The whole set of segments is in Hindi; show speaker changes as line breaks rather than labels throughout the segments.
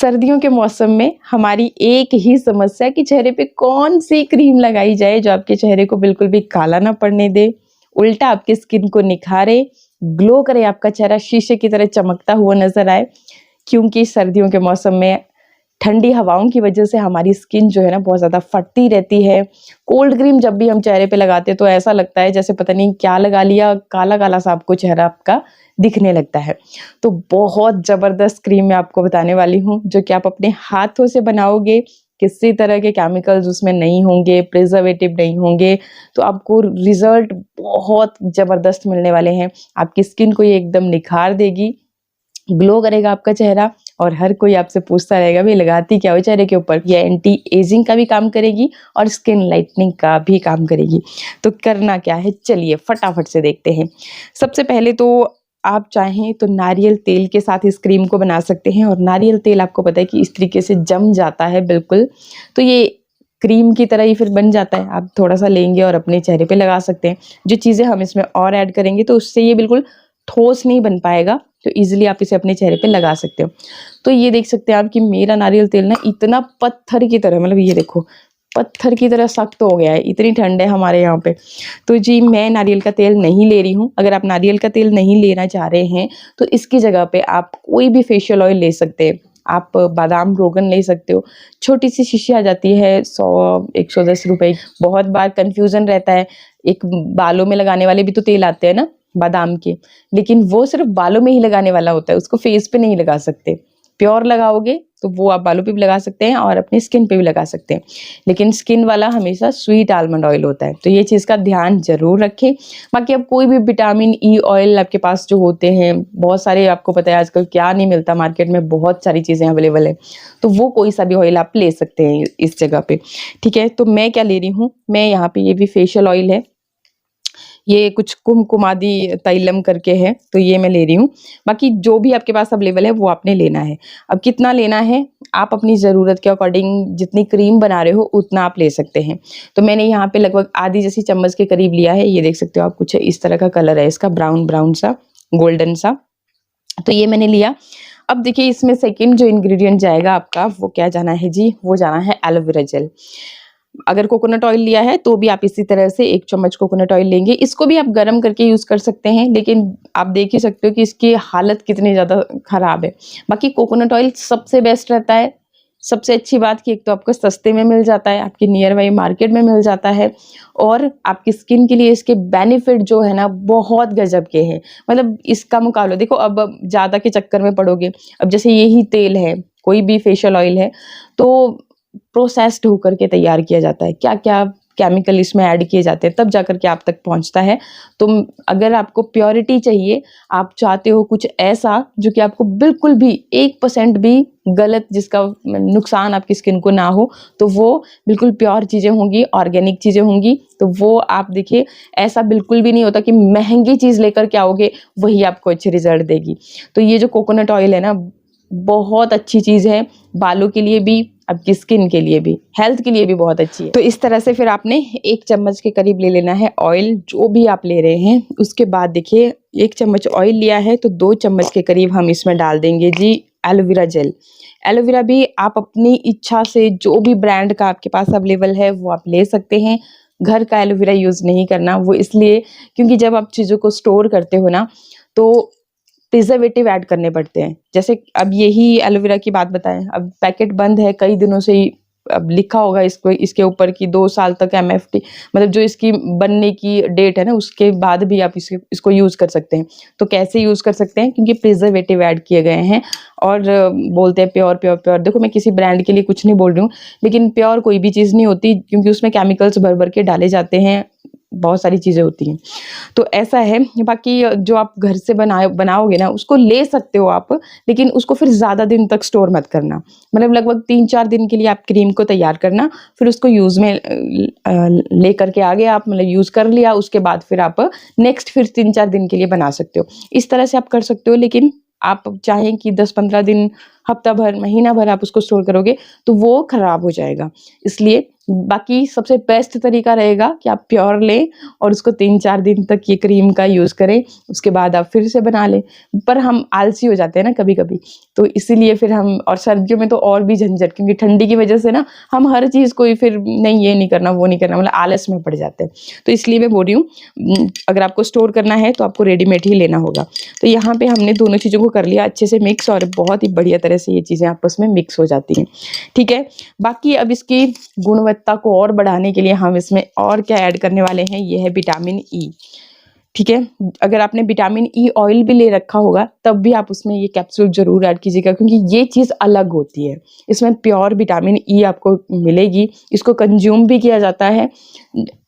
सर्दियों के मौसम में हमारी एक ही समस्या कि चेहरे पे कौन सी क्रीम लगाई जाए जो आपके चेहरे को बिल्कुल भी काला ना पड़ने दे, उल्टा आपकी स्किन को निखारे, ग्लो करे, आपका चेहरा शीशे की तरह चमकता हुआ नजर आए। क्योंकि सर्दियों के मौसम में ठंडी हवाओं की वजह से हमारी स्किन जो है ना बहुत ज़्यादा फटती रहती है। कोल्ड क्रीम जब भी हम चेहरे पे लगाते हैं तो ऐसा लगता है जैसे पता नहीं क्या लगा लिया, काला-काला सा आपको चेहरा आपका दिखने लगता है। तो बहुत ज़बरदस्त क्रीम मैं आपको बताने वाली हूँ जो कि आप अपने हाथों से बनाओगे, किसी तरह के केमिकल्स उसमें नहीं होंगे, प्रिजर्वेटिव नहीं होंगे, तो आपको रिज़ल्ट बहुत ज़बरदस्त मिलने वाले हैं। आपकी स्किन को ये एकदम निखार देगी, ग्लो करेगा आपका चेहरा और हर कोई आपसे पूछता रहेगा भाई लगाती क्या हो चेहरे के ऊपर। ये एंटी एजिंग का भी काम करेगी और स्किन लाइटनिंग का भी काम करेगी। तो करना क्या है, चलिए फटाफट से देखते हैं। सबसे पहले तो आप चाहें तो नारियल तेल के साथ इस क्रीम को बना सकते हैं और नारियल तेल आपको पता है कि इस तरीके से जम जाता है बिल्कुल, तो ये क्रीम की तरह ही फिर बन जाता है। आप थोड़ा सा लेंगे और अपने चेहरे पे लगा सकते हैं। जो चीज़ें हम इसमें और ऐड करेंगे तो उससे ये बिल्कुल ठोस नहीं बन पाएगा, तो इजीली आप इसे अपने चेहरे पे लगा सकते हो। तो ये देख सकते हैं आप कि मेरा नारियल तेल ना इतना पत्थर की तरह, मतलब ये देखो पत्थर की तरह सख्त हो गया है, इतनी ठंड है हमारे यहाँ पे। तो जी मैं नारियल का तेल नहीं ले रही हूँ। अगर आप नारियल का तेल नहीं लेना चाह रहे हैं तो इसकी जगह पे आप कोई भी फेशियल ऑयल ले सकते हैं। आप बादाम रोगन ले सकते हो, छोटी सी शीशी आ जाती है 100-110 रुपए। बहुत बार कंफ्यूजन रहता है, एक बालों में लगाने वाले भी तो तेल आते हैं ना बादाम के, लेकिन वो सिर्फ बालों में ही लगाने वाला होता है, उसको फेस पे नहीं लगा सकते। प्योर लगाओगे तो वो आप बालों पे भी लगा सकते हैं और अपनी स्किन पे भी लगा सकते हैं, लेकिन स्किन वाला हमेशा स्वीट आलमंड ऑयल होता है, तो ये चीज़ का ध्यान जरूर रखें। बाकी अब कोई भी विटामिन ई ऑयल आपके पास जो होते हैं बहुत सारे, आपको पता है आजकल क्या नहीं मिलता मार्केट में, बहुत सारी चीज़ें अवेलेबल है, तो वो कोई सा भी ऑयल आप ले सकते हैं इस जगह पे। ठीक है, तो मैं क्या ले रही हूँ, मैं यहाँ पे ये भी फेशियल ऑयल है, ये कुछ कुमकुमादी तैलम करके है, तो ये मैं ले रही हूँ। बाकी जो भी आपके पास अवेलेबल है वो आपने लेना है। अब कितना लेना है, आप अपनी ज़रूरत के अकॉर्डिंग जितनी क्रीम बना रहे हो उतना आप ले सकते हैं। तो मैंने यहाँ पे लगभग आधी जैसी चम्मच के करीब लिया है। ये देख सकते हो आप, कुछ इस तरह का कलर है इसका, ब्राउन ब्राउन सा, गोल्डन सा। तो ये मैंने लिया। अब देखिए इसमें सेकंड जो इंग्रेडिएंट जाएगा आपका, वो क्या जाना है जी, वो जाना है एलोवेरा जेल। अगर कोकोनट ऑयल लिया है तो भी आप इसी तरह से 1 चम्मच कोकोनट ऑयल लेंगे। इसको भी आप गर्म करके यूज़ कर सकते हैं, लेकिन आप देख ही सकते हो कि इसकी हालत कितनी ज़्यादा ख़राब है। बाकी कोकोनट ऑयल सबसे बेस्ट रहता है। सबसे अच्छी बात कि एक तो आपको सस्ते में मिल जाता है, आपकी नियर बाई मार्केट में मिल जाता है, और आपकी स्किन के लिए इसके बेनिफिट जो है ना बहुत गजब के हैं। मतलब इसका मुकाबला देखो, अब ज़्यादा के चक्कर में पड़ोगे। अब जैसे यही तेल है, कोई भी फेशियल ऑयल है, तो प्रोसेस्ड होकर के तैयार किया जाता है, क्या क्या केमिकल इसमें ऐड किए जाते हैं, तब जाकर के आप तक पहुंचता है। तो अगर आपको प्योरिटी चाहिए, आप चाहते हो कुछ ऐसा जो कि आपको बिल्कुल भी 1% भी गलत, जिसका नुकसान आपकी स्किन को ना हो, तो वो बिल्कुल प्योर चीज़ें होंगी, ऑर्गेनिक चीज़ें होंगी। तो वो आप देखिए, ऐसा बिल्कुल भी नहीं होता कि महंगी चीज़ लेकर के आओगे वही आपको अच्छे रिजल्ट देगी। तो ये जो कोकोनट ऑयल है ना, बहुत अच्छी चीज़ है, बालों के लिए भी, आपकी स्किन के लिए भी, हेल्थ के लिए भी बहुत अच्छी है। तो इस तरह से फिर आपने 1 चम्मच के करीब ले लेना है ऑयल, जो भी आप ले रहे हैं। उसके बाद देखिए 1 चम्मच ऑयल लिया है तो 2 चम्मच के करीब हम इसमें डाल देंगे जी एलोवेरा जेल। एलोवेरा भी आप अपनी इच्छा से जो भी ब्रांड का आपके पास अवेलेबल है वो आप ले सकते हैं। घर का एलोवेरा यूज़ नहीं करना, वो इसलिए क्योंकि जब आप चीज़ों को स्टोर करते हो ना, तो प्रिजर्वेटिव ऐड करने पड़ते हैं। जैसे अब यही एलोवेरा की बात बताएं, अब पैकेट बंद है कई दिनों से ही, अब लिखा होगा इसको, इसके ऊपर कि 2 साल तक एमएफटी, मतलब जो इसकी बनने की डेट है ना, उसके बाद भी आप इसको यूज़ कर सकते हैं। तो कैसे यूज़ कर सकते हैं, क्योंकि प्रिजर्वेटिव ऐड किए गए हैं और बोलते हैं प्योर प्योर प्योर। देखो मैं किसी ब्रांड के लिए कुछ नहीं बोल रही हूँ, लेकिन प्योर कोई भी चीज़ नहीं होती, क्योंकि उसमें केमिकल्स भर भर के डाले जाते हैं, बहुत सारी चीज़ें होती हैं। तो ऐसा है। बाकी जो आप घर से बनाओगे ना, उसको ले सकते हो आप, लेकिन उसको फिर ज़्यादा दिन तक स्टोर मत करना। मतलब लगभग 3-4 दिन के लिए आप क्रीम को तैयार करना, फिर उसको यूज़ में ले करके आगे आप, मतलब यूज़ कर लिया, उसके बाद फिर आप नेक्स्ट फिर 3-4 दिन के लिए बना सकते हो। इस तरह से आप कर सकते हो, लेकिन आप चाहें कि 10-15 दिन हफ्ता भर, महीना भर आप उसको स्टोर करोगे तो वो खराब हो जाएगा। इसलिए बाकी सबसे बेस्ट तरीका रहेगा कि आप प्योर लें और उसको 3-4 दिन तक ये क्रीम का यूज़ करें, उसके बाद आप फिर से बना लें। पर हम आलसी हो जाते हैं ना कभी-कभी, तो इसीलिए फिर हम, और सर्दियों में तो और भी झंझट, क्योंकि ठंडी की वजह से ना हम हर चीज़ को ही फिर नहीं, ये नहीं करना, वो नहीं करना, मतलब आलस में पड़ जाते हैं। तो इसलिए मैं बोल रही हूँ अगर आपको स्टोर करना है तो आपको रेडीमेड ही लेना होगा। तो यहाँ पे हमने दोनों चीज़ों को कर लिया अच्छे से मिक्स, और बहुत ही बढ़िया तरह से ये चीज़ें आपस में मिक्स हो जाती हैं। ठीक है, बाकी अब इसकी गुणवत्ता को और बढ़ाने के लिए हम इसमें और क्या ऐड करने वाले हैं, ये है विटामिन ई। ठीक है, अगर आपने विटामिन ई ऑयल भी ले रखा होगा तब भी आप उसमें ये कैप्सूल ज़रूर ऐड कीजिएगा, क्योंकि ये चीज़ अलग होती है। इसमें प्योर विटामिन ई आपको मिलेगी, इसको कंज्यूम भी किया जाता है,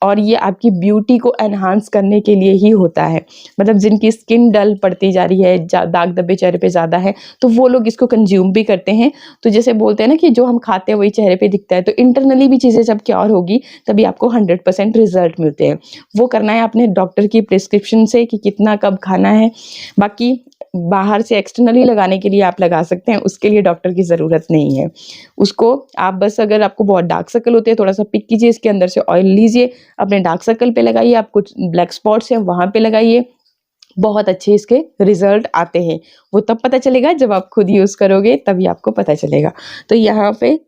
और ये आपकी ब्यूटी को एनहांस करने के लिए ही होता है। मतलब जिनकी स्किन डल पड़ती जा रही है, दाग धब्बे चेहरे पे ज़्यादा है, तो वो लोग इसको कंज्यूम भी करते हैं। तो जैसे बोलते हैं ना कि जो हम खाते हैं वही चेहरे पे दिखता है, तो इंटरनली भी चीज़ें जब क्योर होगी तभी आपको 100% रिजल्ट मिलते हैं। वो करना है अपने डॉक्टर की प्रिस्क्रिप्शन से कि कितना कब खाना है। बाकी बाहर से एक्सटर्नली लगाने के लिए आप लगा सकते हैं, उसके लिए डॉक्टर की ज़रूरत नहीं है। उसको आप बस, अगर आपको बहुत डार्क सर्कल होते हैं, थोड़ा सा पिक कीजिए, इसके अंदर से ऑयल लीजिए, अपने डार्क सर्कल पे लगाइए, आप कुछ ब्लैक स्पॉट्स हैं वहाँ पे लगाइए, बहुत अच्छे इसके रिजल्ट आते हैं। वो तब पता चलेगा जब आप खुद यूज़ करोगे, तभी आपको पता चलेगा। तो यहाँ पे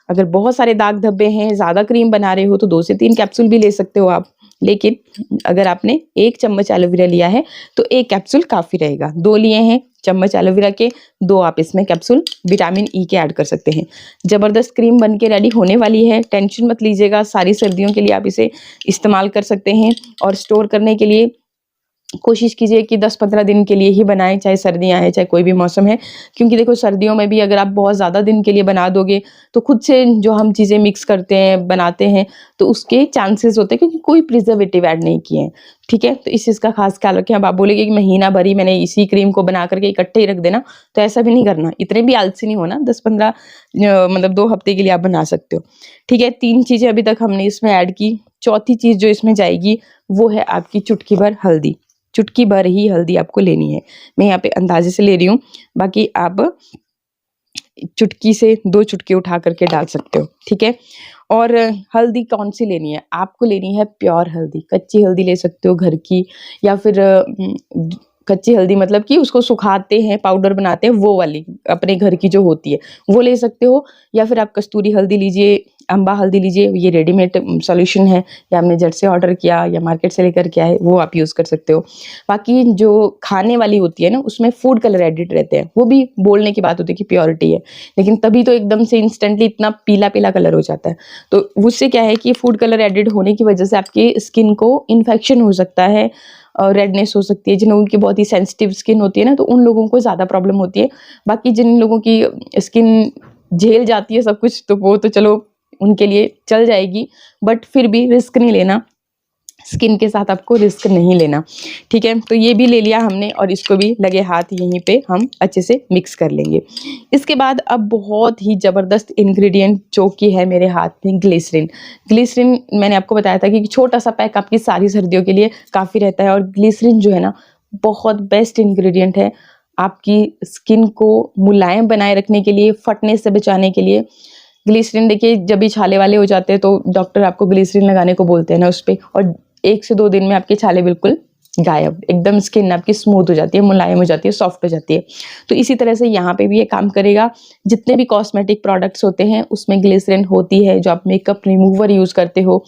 अगर बहुत सारे दाग धब्बे हैं, ज़्यादा क्रीम बना रहे हो तो 2 से 3 कैप्सूल भी ले सकते हो आप। लेकिन अगर आपने 1 चम्मच एलोवेरा लिया है तो 1 कैप्सूल काफ़ी रहेगा। 2 लिए हैं चम्मच एलोवेरा के, 2 आप इसमें कैप्सूल विटामिन ई के ऐड कर सकते हैं। ज़बरदस्त क्रीम बन के रेडी होने वाली है, टेंशन मत लीजिएगा, सारी सर्दियों के लिए आप इसे इस्तेमाल कर सकते हैं। और स्टोर करने के लिए कोशिश कीजिए कि 10-15 दिन के लिए ही बनाएं, चाहे सर्दियां हैं चाहे कोई भी मौसम है, क्योंकि देखो सर्दियों में भी अगर आप बहुत ज़्यादा दिन के लिए बना दोगे तो खुद से जो हम चीज़ें मिक्स करते हैं, बनाते हैं, तो उसके चांसेस होते हैं, क्योंकि कोई प्रिजर्वेटिव ऐड नहीं किए हैं। ठीक है, तो इस चीज़ का खास ख्याल रखें। अब आप बोलेंगे कि महीना भर ही मैंने इसी क्रीम को बना करके इकट्ठे ही रख देना, तो ऐसा भी नहीं करना, इतने भी आलसी नहीं होना। 10-15 मतलब 2 हफ्ते के लिए आप बना सकते हो। ठीक है, 3 चीज़ें अभी तक हमने इसमें ऐड की। चौथी चीज़ जो इसमें जाएगी वो है आपकी चुटकी भर हल्दी। चुटकी भर ही हल्दी आपको लेनी है, मैं यहाँ पे अंदाजे से ले रही हूँ, बाकी आप चुटकी से 2 चुटकी उठा करके डाल सकते हो। ठीक है, और हल्दी कौन सी लेनी है, आपको लेनी है प्योर हल्दी। कच्ची हल्दी ले सकते हो घर की, या फिर कच्ची हल्दी मतलब कि उसको सुखाते हैं, पाउडर बनाते हैं, वो वाली अपने घर की जो होती है वो ले सकते हो। या फिर आप कस्तूरी हल्दी लीजिए, अम्बा हल्दी लीजिए, ये रेडीमेड सॉल्यूशन है, या आपने झट से ऑर्डर किया या मार्केट से लेकर के आए, वो आप यूज़ कर सकते हो। बाकी जो खाने वाली होती है ना, उसमें फूड कलर एडिट रहते हैं, वो भी बोलने की बात होती है कि प्योरिटी है, लेकिन तभी तो एकदम से इंस्टेंटली इतना पीला पीला कलर हो जाता है। तो उससे क्या है कि फूड कलर एडिट होने की वजह से आपकी स्किन को इन्फेक्शन हो सकता है, और रेडनेस हो सकती है। जिन लोगों की बहुत ही सेंसिटिव स्किन होती है ना, तो उन लोगों को ज़्यादा प्रॉब्लम होती है। बाकी जिन लोगों की स्किन झेल जाती है सब कुछ, तो वो तो चलो उनके लिए चल जाएगी, बट फिर भी रिस्क नहीं लेना, स्किन के साथ आपको रिस्क नहीं लेना। ठीक है, तो ये भी ले लिया हमने, और इसको भी लगे हाथ यहीं पे हम अच्छे से मिक्स कर लेंगे। इसके बाद अब बहुत ही ज़बरदस्त इंग्रेडिएंट जो कि है मेरे हाथ में, ग्लिसरीन। ग्लिसरीन मैंने आपको बताया था कि छोटा सा पैक आपकी सारी सर्दियों के लिए काफ़ी रहता है, और ग्लिसरीन जो है ना बहुत बेस्ट इंग्रेडिएंट है आपकी स्किन को मुलायम बनाए रखने के लिए, फटने से बचाने के लिए। ग्लिसरीन देखिए, जब भी छाले वाले हो जाते हैं तो डॉक्टर आपको ग्लिसरीन लगाने को बोलते हैं ना उस पे, और 1 से 2 दिन में आपके छाले बिल्कुल गायब, एकदम स्किन आपकी स्मूथ हो जाती है, मुलायम हो जाती है, सॉफ्ट हो जाती है। तो इसी तरह से यहाँ पे भी ये काम करेगा। जितने भी कॉस्मेटिक प्रोडक्ट्स होते हैं उसमें ग्लिसरीन होती है, जो आप मेकअप रिमूवर यूज़ करते हो,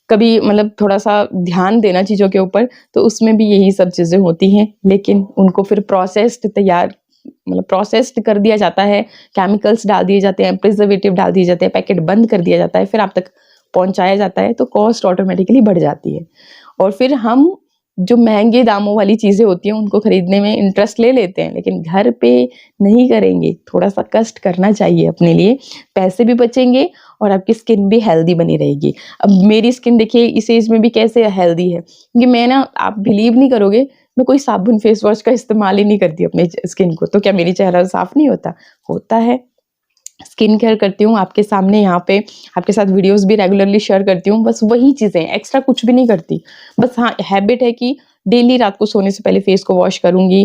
कभी मतलब थोड़ा सा ध्यान देना चीज़ों के ऊपर, तो उसमें भी यही सब चीज़ें होती हैं, लेकिन उनको फिर प्रोसेस्ड कर दिया जाता है, केमिकल्स डाल दिए जाते हैं, प्रिजर्वेटिव डाल दिए जाते हैं, पैकेट बंद कर दिया जाता है, फिर आप तक पहुंचाया जाता है, तो कॉस्ट ऑटोमेटिकली बढ़ जाती है। और फिर हम जो महंगे दामों वाली चीज़ें होती हैं उनको खरीदने में इंटरेस्ट ले लेते हैं, लेकिन घर पे नहीं करेंगे। थोड़ा सा कष्ट करना चाहिए अपने लिए, पैसे भी बचेंगे और आपकी स्किन भी हेल्दी बनी रहेगी। अब मेरी स्किन देखिए इस एज में भी कैसे हेल्दी है, क्योंकि मैं ना, आप बिलीव नहीं करोगे, मैं कोई साबुन फेस वॉश का इस्तेमाल ही नहीं करती अपने स्किन को। तो क्या मेरी चेहरा साफ नहीं होता? होता है। स्किन केयर करती हूँ आपके सामने, यहाँ पे आपके साथ वीडियोस भी रेगुलरली शेयर करती हूँ, बस वही चीज़ें, एक्स्ट्रा कुछ भी नहीं करती। बस हाँ, हैबिट है कि डेली रात को सोने से पहले फेस को वॉश करूँगी,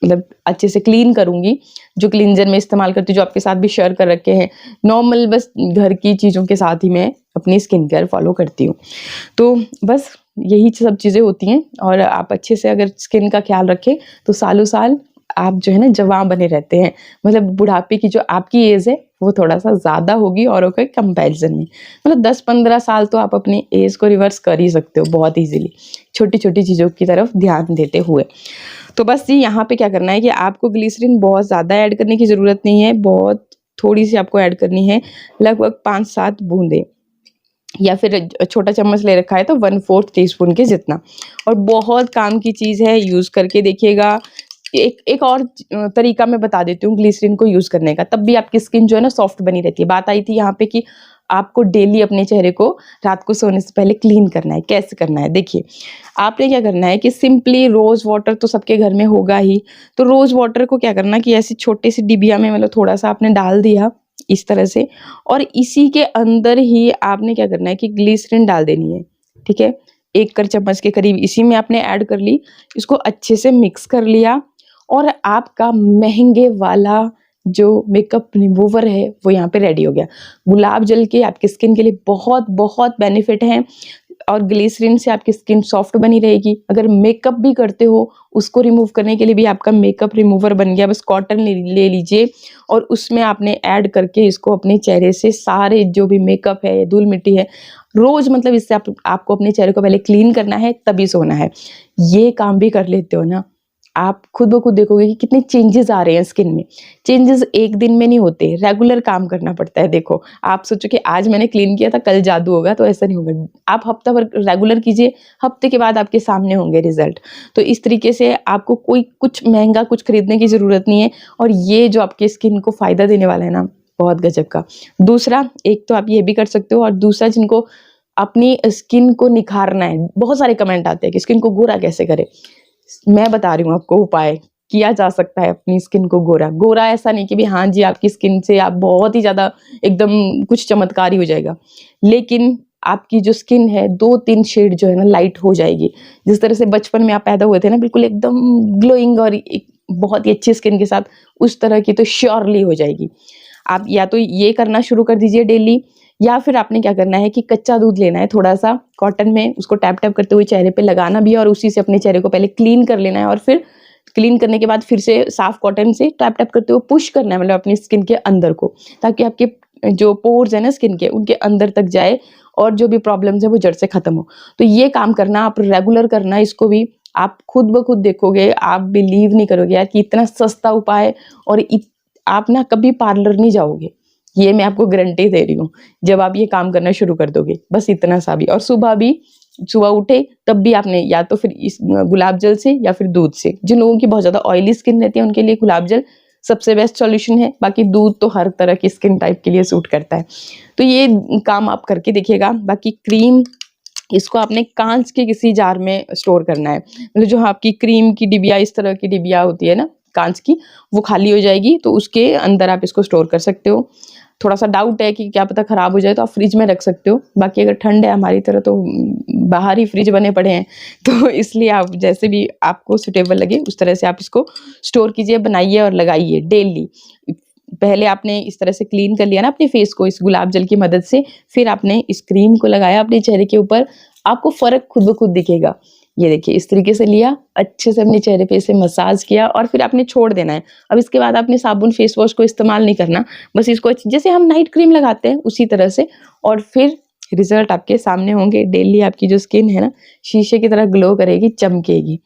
मतलब अच्छे से क्लीन करूँगी। जो क्लींजर मैं इस्तेमाल करती हूँ, जो आपके साथ भी शेयर कर रखे हैं। नॉर्मल बस घर की चीज़ों के साथ ही मैं अपनी स्किन केयर फ़ॉलो करती हूँ। तो बस यही सब चीज़ें होती हैं, और आप अच्छे से अगर स्किन का ख्याल रखें तो सालों-साल आप जो है ना जवां बने रहते हैं। मतलब बुढ़ापे की जो आपकी एज है वो थोड़ा-सा ज़्यादा होगी औरों के कंपैरिज़न में। मतलब 10-15 साल तो आप अपनी एज को रिवर्स कर ही सकते हो बहुत ईज़िली, छोटी-छोटी चीज़ों की तरफ ध्यान देते हुए। तो बस ये यहाँ पे क्या करना है कि आपको ग्लिसरीन बहुत ज़्यादा ऐड करने की ज़रूरत नहीं है, बहुत थोड़ी-सी आपको ऐड करनी है, लगभग 5-7 बूंदें, या फिर छोटा चम्मच ले रखा है तो 1/4 टीस्पून के जितना। और बहुत काम की चीज़ है, यूज़ करके देखिएगा। एक एक और तरीका मैं बता देती हूँ ग्लिसरीन को यूज़ करने का, तब भी आपकी स्किन जो है ना सॉफ्ट बनी रहती है। बात आई थी यहाँ पे कि आपको डेली अपने चेहरे को रात को सोने से पहले क्लीन करना है। कैसे करना है? देखिए, आपने क्या करना है कि सिंपली रोज़ वाटर तो सबके घर में होगा ही, तो रोज़ वाटर को क्या करना कि ऐसी छोटी-सी डिबिया में मतलब थोड़ा-सा आपने डाल दिया इस तरह से, और इसी के अंदर ही आपने क्या करना है कि ग्लिसरीन डाल देनी है, ठीक है? 1 चम्मच के करीब इसी में आपने ऐड कर ली, इसको अच्छे से मिक्स कर लिया, और आपका महँगे वाला जो मेकअप रिमूवर है वो यहाँ पे रेडी हो गया। गुलाब जल के आपकी स्किन के लिए बहुत बेनिफिट हैं, और ग्लिसरीन से आपकी स्किन सॉफ्ट बनी रहेगी। अगर मेकअप भी करते हो, उसको रिमूव करने के लिए भी आपका मेकअप रिमूवर बन गया। बस कॉटन ले लीजिए और उसमें आपने ऐड करके इसको अपने चेहरे से सारे जो भी मेकअप है, धूल-मिट्टी है, रोज़ मतलब इससे आपको अपने चेहरे को पहले क्लीन करना है, तभी सोना है। ये काम भी कर लेते हो ना, आप खुद ब खुद देखोगे कि कितने चेंजेस आ रहे हैं स्किन में। चेंजेस एक दिन में नहीं होते, रेगुलर काम करना पड़ता है। देखो, आप सोचो कि आज मैंने क्लीन किया था, कल जादू होगा, तो ऐसा नहीं होगा। आप हफ्ता भर रेगुलर कीजिए, हफ्ते के बाद आपके सामने होंगे रिजल्ट। तो इस तरीके से आपको कोई कुछ महँगा कुछ खरीदने की ज़रूरत नहीं है, और ये जो आपकी स्किन को फ़ायदा देने वाला है ना, बहुत गज़ब का। दूसरा, एक तो आप ये भी कर सकते हो, और दूसरा जिनको अपनी स्किन को निखारना है, बहुत सारे कमेंट आते हैं कि स्किन को गोरा कैसे करें? मैं बता रही हूँ आपको उपाय, किया जा सकता है अपनी स्किन को गोरा। गोरा ऐसा नहीं कि भई हाँ जी, आपकी स्किन से आप बहुत ही ज़्यादा एकदम कुछ चमत्कार ही हो जाएगा। लेकिन आपकी जो स्किन है 2-3 शेड जो है ना लाइट हो जाएगी। जिस तरह से बचपन में आप पैदा हुए थे ना बिल्कुल एकदम ग्लोइंग और एक बहुत ही अच्छी स्किन के साथ, उस तरह की तो श्योरली हो जाएगी। आप या तो ये करना शुरू कर दीजिए डेली, या फिर आपने क्या करना है कि कच्चा दूध लेना है थोड़ा-सा कॉटन में, उसको टैप-टैप करते हुए चेहरे पे लगाना भी है, और उसी से अपने चेहरे को पहले क्लीन कर लेना है, और फिर क्लीन करने के बाद फिर से साफ कॉटन से टैप-टैप करते हुए पुश करना है, मतलब अपनी स्किन के अंदर को, ताकि आपके जो पोर्स है ना स्किन के, उनके अंदर तक जाए, और जो भी प्रॉब्लम्स है वो जड़ से खत्म हो। तो ये काम करना, आप रेगुलर करना इसको भी, आप खुद ब खुद देखोगे, आप बिलीव नहीं करोगे यार कि इतना सस्ता उपाय, और आप ना कभी पार्लर नहीं जाओगे। ये मैं आपको गारंटी दे रही हूँ, जब आप ये काम करना शुरू कर दोगे, बस इतना सा भी। और सुबह उठे तब भी आपने या तो फिर इस गुलाब जल से या फिर दूध से, जिन लोगों की बहुत ज़्यादा ऑयली स्किन रहती है उनके लिए गुलाब जल सबसे बेस्ट सॉल्यूशन है, बाकी दूध तो हर तरह की स्किन टाइप के लिए सूट करता है। तो ये काम आप करके देखिएगा। बाकी क्रीम, इसको आपने कांच के किसी जार में स्टोर करना है, मतलब जो आपकी क्रीम की डिबिया, इस तरह की डिबिया होती है ना कांच की, वो खाली हो जाएगी, तो उसके अंदर आप इसको स्टोर कर सकते हो। थोड़ा-सा डाउट है कि क्या पता खराब हो जाए, तो आप फ्रिज में रख सकते हो। बाकी अगर ठंड है हमारी तरह तो बाहर ही फ्रिज बने पड़े हैं, तो इसलिए आप जैसे भी आपको सूटेबल लगे उस तरह से आप इसको स्टोर कीजिए, बनाइए और लगाइए डेली। पहले आपने इस तरह से क्लीन कर लिया ना अपने फेस को इस गुलाब जल की मदद से, फिर आपने इस क्रीम को लगाया अपने चेहरे के ऊपर, आपको फ़र्क खुद ब खुद दिखेगा। ये देखिए इस तरीके से लिया, अच्छे से अपने चेहरे पे इसे मसाज किया, और फिर आपने छोड़ देना है। अब इसके बाद आपने साबुन फेस वॉश को इस्तेमाल नहीं करना, बस इसको जैसे हम नाइट क्रीम लगाते हैं उसी तरह से, और फिर रिज़ल्ट आपके सामने होंगे। डेली आपकी जो स्किन है ना शीशे की तरह ग्लो करेगी, चमकेगी।